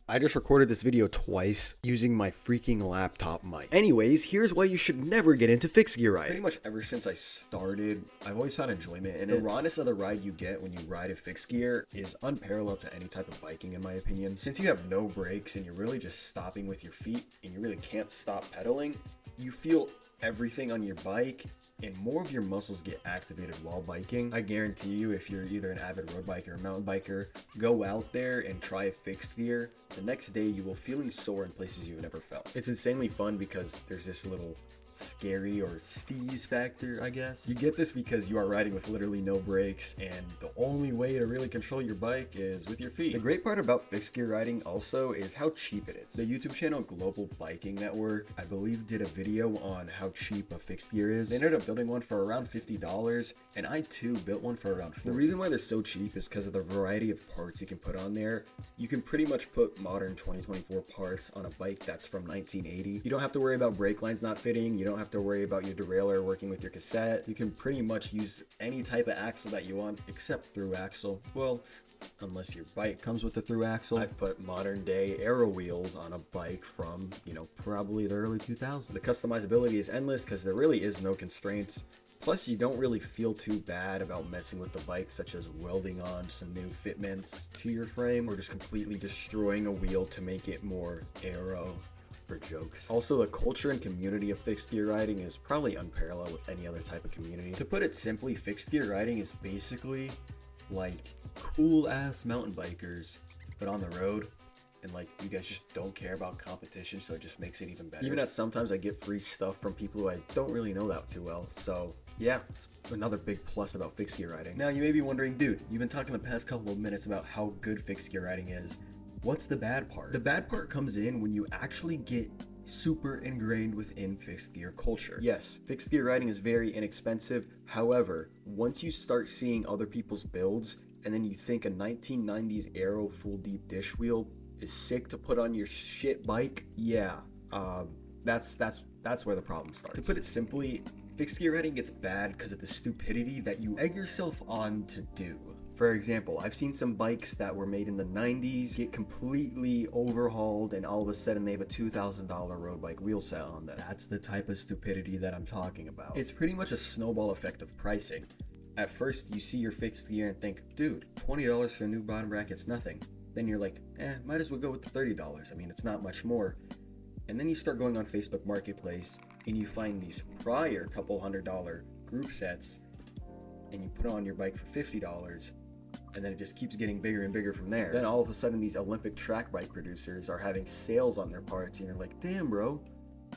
I just recorded this video twice using my freaking laptop mic. Anyways, here's why you should never get into fixed gear riding. Pretty much ever since I started, I've always found enjoyment in it. The rawness of the ride you get when you ride a fixed gear is unparalleled to any type of biking in my opinion. Since you have no brakes and you're really just stopping with your feet and you really can't stop pedaling, you feel everything on your bike and more of your muscles get activated while biking. I guarantee you, if you're either an avid road biker or mountain biker, go out there and try a fixed gear. The next day you will feeling sore in places you've never felt. It's insanely fun because there's this little scary or steeze factor, I guess. You get this because you are riding with literally no brakes, and the only way to really control your bike is with your feet. The great part about fixed gear riding also is how cheap it is. The YouTube channel Global Biking Network, I believe, did a video on how cheap a fixed gear is. They ended up building one for around $50, and I too built one for around $40. The reason why they're so cheap is because of the variety of parts you can put on there. You can pretty much put modern 2024 parts on a bike that's from 1980. You don't have to worry about brake lines not fitting. You don't have to worry about your derailleur working with your cassette. You can pretty much use any type of axle that you want except through axle. Well, unless your bike comes with a through axle. I've put modern day aero wheels on a bike from, probably the early 2000s. The customizability is endless because there really is no constraints. Plus, you don't really feel too bad about messing with the bike, such as welding on some new fitments to your frame or just completely destroying a wheel to make it more aero. For jokes. Also, the culture and community of fixed gear riding is probably unparalleled with any other type of community. To put it simply, fixed gear riding is basically like cool ass mountain bikers, but on the road. And you guys just don't care about competition, so it just makes it even better. Even at sometimes I get free stuff from people who I don't really know that too well. So yeah, it's another big plus about fixed gear riding. Now you may be wondering, dude, you've been talking the past couple of minutes about how good fixed gear riding is. What's the bad part? The bad part comes in when you actually get super ingrained within fixed gear culture. Yes, fixed gear riding is very inexpensive. However, once you start seeing other people's builds and then you think a 1990s Aero full deep dish wheel is sick to put on your shit bike, yeah, that's where the problem starts. To put it simply, fixed gear riding gets bad because of the stupidity that you egg yourself on to do. For example, I've seen some bikes that were made in the 90s get completely overhauled and all of a sudden they have a $2,000 road bike wheel set on them. That's the type of stupidity that I'm talking about. It's pretty much a snowball effect of pricing. At first, you see your fixed gear and think, dude, $20 for a new bottom bracket's nothing. Then you're like, might as well go with the $30. I mean, it's not much more. And then you start going on Facebook Marketplace and you find these prior couple $100 group sets and you put on your bike for $50. And then it just keeps getting bigger and bigger from there. Then all of a sudden these Olympic track bike producers are having sales on their parts and you're like, damn bro,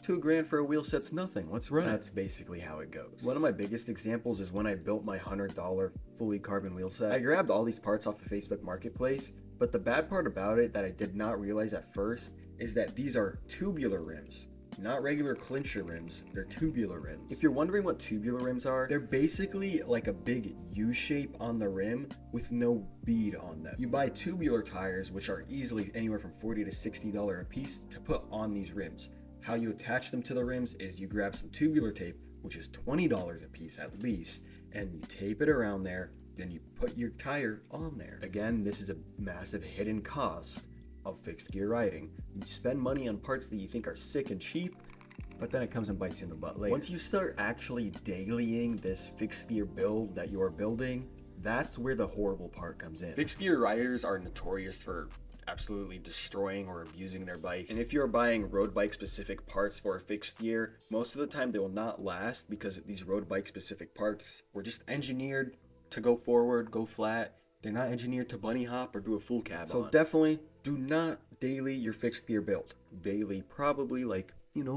$2,000 for a wheel set's nothing. Let's run. That's basically how it goes. One of my biggest examples is when I built my $100 fully carbon wheel set. I grabbed all these parts off of Facebook Marketplace, but the bad part about it that I did not realize at first is that these are tubular rims. Not regular clincher rims, they're tubular rims. If you're wondering what tubular rims are, they're basically like a big U shape on the rim with no bead on them. You buy tubular tires, which are easily anywhere from $40 to $60 a piece to put on these rims. How you attach them to the rims is you grab some tubular tape, which is $20 a piece at least, and you tape it around there, then you put your tire on there. Again, this is a massive hidden cost of fixed gear riding. You spend money on parts that you think are sick and cheap, but then it comes and bites you in the butt later. Once you start actually dailying this fixed gear build that you are building, that's where the horrible part comes in. Fixed gear riders are notorious for absolutely destroying or abusing their bike. And if you're buying road bike specific parts for a fixed gear, most of the time they will not last because these road bike specific parts were just engineered to go forward, go flat. They're not engineered to bunny hop or do a full cab on. So definitely do not daily your fixed gear build. Daily probably a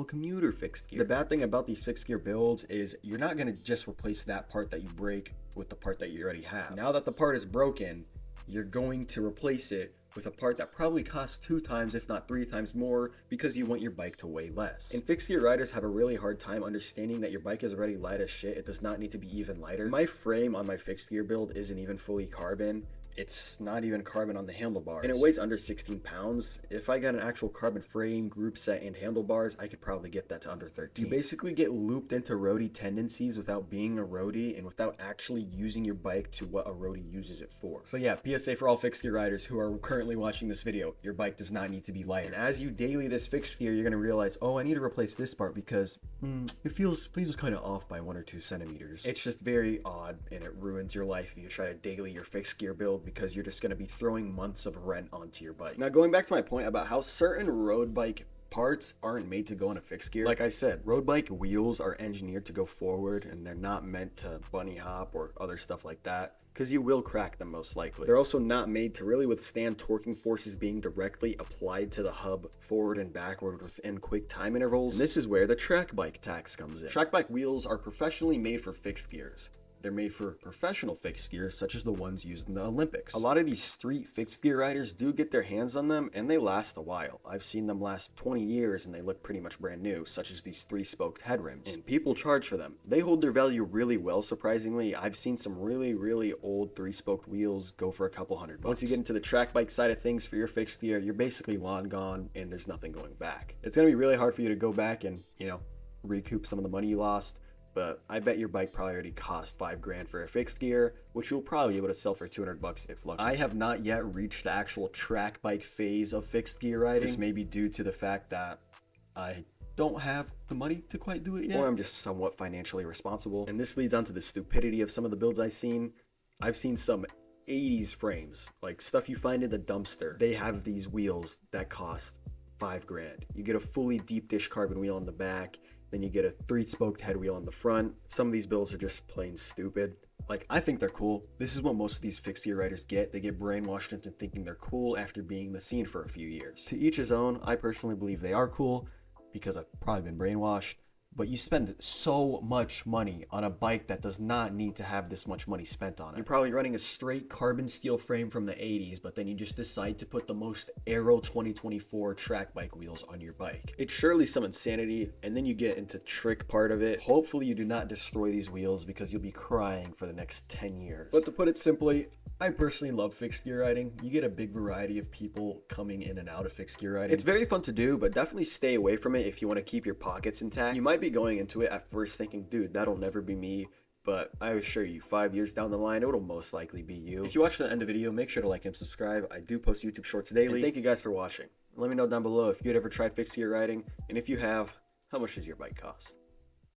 commuter fixed gear. The bad thing about these fixed gear builds is you're not going to just replace that part that you break with the part that you already have. Now that the part is broken, you're going to replace it with a part that probably costs 2 times, if not 3 times more, because you want your bike to weigh less. And fixed gear riders have a really hard time understanding that your bike is already light as shit. It does not need to be even lighter. My frame on my fixed gear build isn't even fully carbon, It's not even carbon on the handlebars. And it weighs under 16 pounds. If I got an actual carbon frame, group set, and handlebars, I could probably get that to under 13. You basically get looped into roadie tendencies without being a roadie and without actually using your bike to what a roadie uses it for. So yeah, PSA for all fixed gear riders who are currently watching this video, your bike does not need to be lighter. And as you daily this fixed gear, you're gonna realize, oh, I need to replace this part because it feels kind of off by 1 or 2 centimeters. It's just very odd, and it ruins your life if you try to daily your fixed gear build, because you're just going to be throwing months of rent onto your bike. Now, going back to my point about how certain road bike parts aren't made to go on a fixed gear. Like I said, road bike wheels are engineered to go forward, and they're not meant to bunny hop or other stuff like that, because you will crack them most likely. They're also not made to really withstand torquing forces being directly applied to the hub forward and backward within quick time intervals. And this is where the track bike tax comes in. Track bike wheels are professionally made for fixed gears. They're made for professional fixed gears, such as the ones used in the Olympics. A lot of these street fixed gear riders do get their hands on them, and they last a while. I've seen them last 20 years, and they look pretty much brand new, such as these 3-spoked head rims. And people charge for them. They hold their value really well, surprisingly. I've seen some really old 3-spoked wheels go for a couple $100. Once you get into the track bike side of things for your fixed gear, you're basically long gone, and there's nothing going back. It's gonna be really hard for you to go back and, recoup some of the money you lost. But I bet your bike probably already cost $5 grand for a fixed gear, which you'll probably be able to sell for $200 if lucky. I have not yet reached the actual track bike phase of fixed gear riding. This may be due to the fact that I don't have the money to quite do it yet, or I'm just somewhat financially responsible. And this leads on to the stupidity of some of the builds I've seen. I've seen some 80s frames, like stuff you find in the dumpster. They have these wheels that cost $5 grand. You get a fully deep dish carbon wheel on the back, then you get a 3-spoked head wheel on the front. Some of these builds are just plain stupid. Like, I think they're cool. This is what most of these fixed gear riders get. They get brainwashed into thinking they're cool after being in the scene for a few years. To each his own. I personally believe they are cool because I've probably been brainwashed. But you spend so much money on a bike that does not need to have this much money spent on it. You're probably running a straight carbon steel frame from the 80s, but then you just decide to put the most Aero 2024 track bike wheels on your bike. It's surely some insanity, and then you get into trick part of it. Hopefully you do not destroy these wheels, because you'll be crying for the next 10 years. But to put it simply, I personally love fixed gear riding. You get a big variety of people coming in and out of fixed gear riding. It's very fun to do, but definitely stay away from it if you want to keep your pockets intact. You might be going into it at first thinking, dude, that'll never be me. But I assure you, 5 years down the line, it'll most likely be you. If you watch the end of the video, make sure to like and subscribe. I do post YouTube shorts daily. And thank you guys for watching. Let me know down below if you had ever tried fixed gear riding, and if you have, how much does your bike cost?